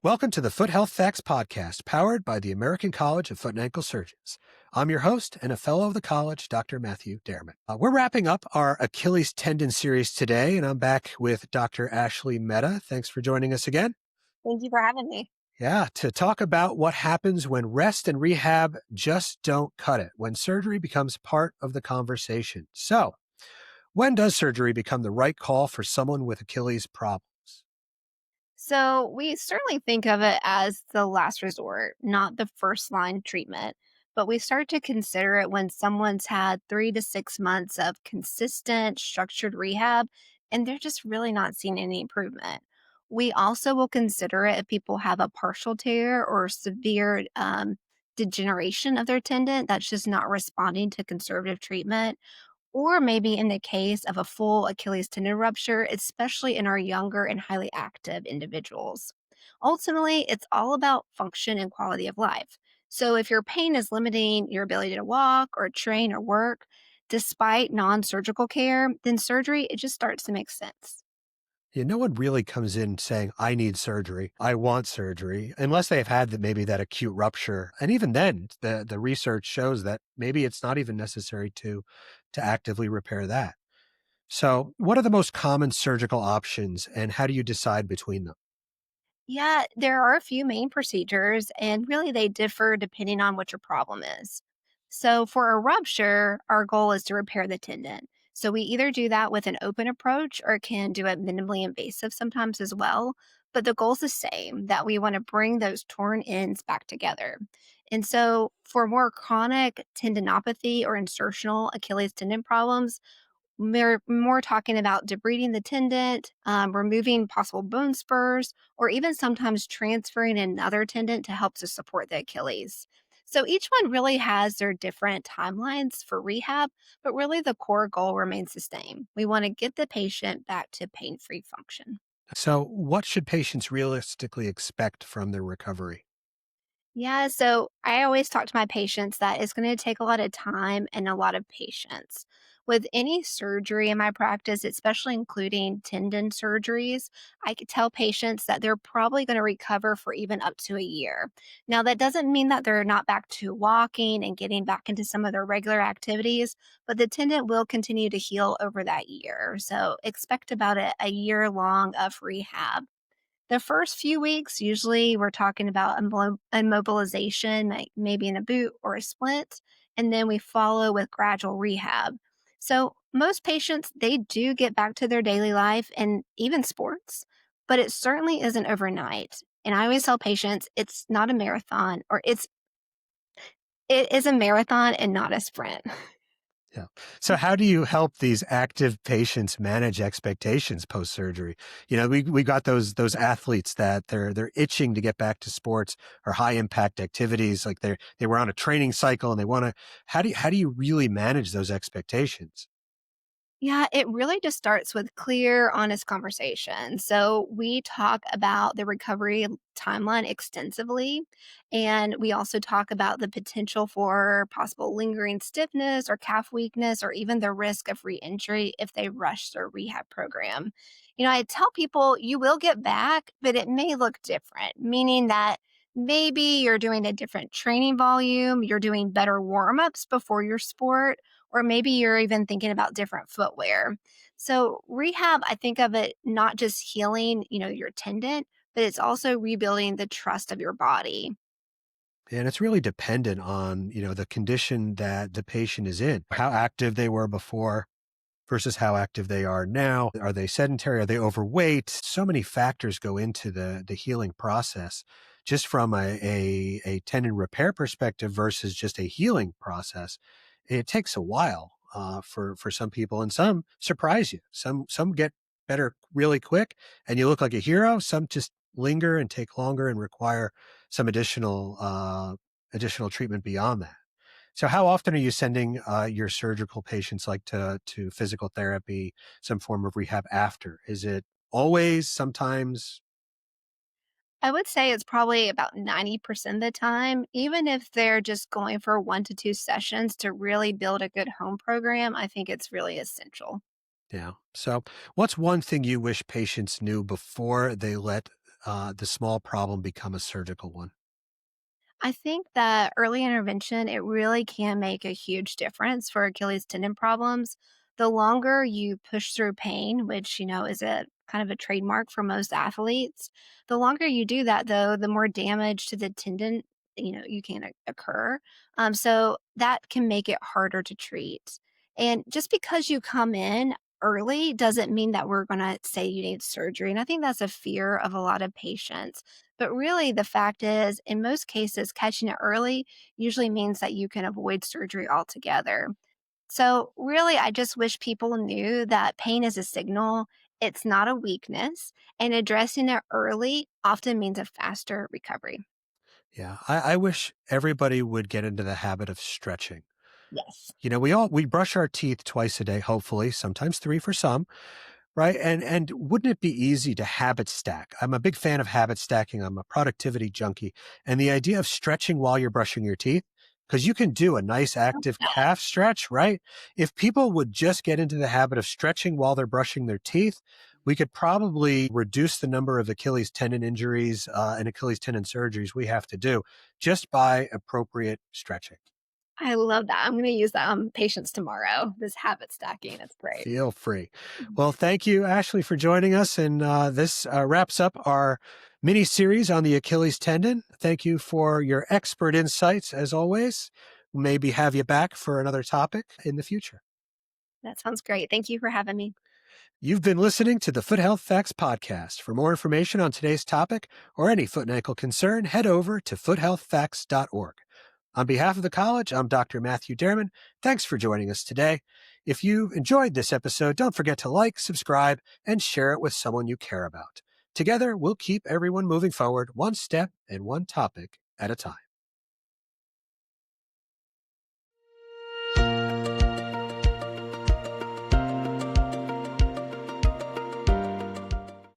Welcome to the Foot Health Facts Podcast, powered by the American College of Foot and Ankle Surgeons. I'm your host and a fellow of the college, Dr. Matthew Dairman. We're wrapping up our Achilles Tendon series today, and I'm back with Dr. Ashleigh Medda. Thanks for joining us again. Thank you for having me. Yeah, to talk about what happens when rest and rehab just don't cut it, when surgery becomes part of the conversation. So, when does surgery become the right call for someone with Achilles problems? So, we certainly think of it as the last resort, not the first line treatment, but we start to consider it when someone's had 3 to 6 months of consistent, structured rehab and they're just really not seeing any improvement. We also will consider it if people have a partial tear or severe degeneration of their tendon that's just not responding to conservative treatment. Or maybe in the case of a full Achilles tendon rupture, especially in our younger and highly active individuals. Ultimately, it's all about function and quality of life. So if your pain is limiting your ability to walk or train or work, despite non surgical care, then surgery, it just starts to make sense. No one really comes in saying, I need surgery. I want surgery, unless they've had maybe that acute rupture. And even then, the research shows that maybe it's not even necessary to actively repair that. So what are the most common surgical options and how do you decide between them? Yeah, there are a few main procedures, and really they differ depending on what your problem is. So, for a rupture, our goal is to repair the tendon. So, we either do that with an open approach or can do it minimally invasive sometimes as well. But the goal's the same, that we want to bring those torn ends back together. And so, for more chronic tendinopathy or insertional Achilles tendon problems, we're more talking about debriding the tendon, removing possible bone spurs, or even sometimes transferring another tendon to help to support the Achilles. So each one really has their different timelines for rehab, but really the core goal remains the same. We want to get the patient back to pain free function. So what should patients realistically expect from their recovery? Yeah, so I always talk to my patients that it's going to take a lot of time and a lot of patience. With any surgery in my practice, especially including tendon surgeries, I could tell patients that they're probably going to recover for even up to a year. Now, that doesn't mean that they're not back to walking and getting back into some of their regular activities, but the tendon will continue to heal over that year. So expect about a year long of rehab. The first few weeks, usually we're talking about immobilization, like maybe in a boot or a splint, and then we follow with gradual rehab. So most patients, they do get back to their daily life and even sports, but it certainly isn't overnight. And I always tell patients it's not a marathon, or it is a marathon and not a sprint. Yeah. So how do you help these active patients manage expectations post-surgery? We got those athletes that they're itching to get back to sports or high impact activities. Like they were on a training cycle and they want to, how do you really manage those expectations? Yeah, it really just starts with clear, honest conversation. So we talk about the recovery timeline extensively. And we also talk about the potential for possible lingering stiffness or calf weakness, or even the risk of re-injury if they rush their rehab program. I tell people you will get back, but it may look different, meaning that maybe you're doing a different training volume, you're doing better warm ups before your sport, or maybe you're even thinking about different footwear. So rehab, I think of it not just healing, your tendon, but it's also rebuilding the trust of your body. And it's really dependent on, the condition that the patient is in, how active they were before versus how active they are now. Are they sedentary? Are they overweight? So many factors go into the healing process just from a tendon repair perspective versus just a healing process. It takes a while for some people, and some surprise you. Some get better really quick and you look like a hero. Some just linger and take longer and require some additional treatment beyond that. So how often are you sending your surgical patients like to physical therapy, some form of rehab after? Is it always, sometimes? I would say it's probably about 90% of the time, even if they're just going for 1 to 2 sessions to really build a good home program, I think it's really essential. Yeah. So what's one thing you wish patients knew before they let the small problem become a surgical one? I think that early intervention, it really can make a huge difference for Achilles tendon problems. The longer you push through pain, which, is a kind of a trademark for most athletes, the longer you do that, though, the more damage to the tendon, you can occur. So that can make it harder to treat. And just because you come in early doesn't mean that we're going to say you need surgery. And I think that's a fear of a lot of patients. But really, the fact is, in most cases, catching it early usually means that you can avoid surgery altogether. So, really, I just wish people knew that pain is a signal, it's not a weakness, and addressing it early often means a faster recovery. Yeah, I wish everybody would get into the habit of stretching. Yes. We brush our teeth twice a day, hopefully, sometimes three for some. Right. And wouldn't it be easy to habit stack? I'm a big fan of habit stacking. I'm a productivity junkie. And the idea of stretching while you're brushing your teeth, because you can do a nice active calf stretch, right? If people would just get into the habit of stretching while they're brushing their teeth, we could probably reduce the number of Achilles tendon injuries and Achilles tendon surgeries we have to do just by appropriate stretching. I love that. I'm going to use that on patients tomorrow, this habit stacking. It's great. Feel free. Well, thank you, Ashleigh, for joining us. And this wraps up our mini series on the Achilles tendon. Thank you for your expert insights, as always. Maybe have you back for another topic in the future. That sounds great. Thank you for having me. You've been listening to the Foot Health Facts podcast. For more information on today's topic or any foot and ankle concern, head over to foothealthfacts.org. On behalf of the college, I'm Dr. Matthew Dairman. Thanks for joining us today. If you enjoyed this episode, don't forget to like, subscribe, and share it with someone you care about. Together, we'll keep everyone moving forward one step and one topic at a time.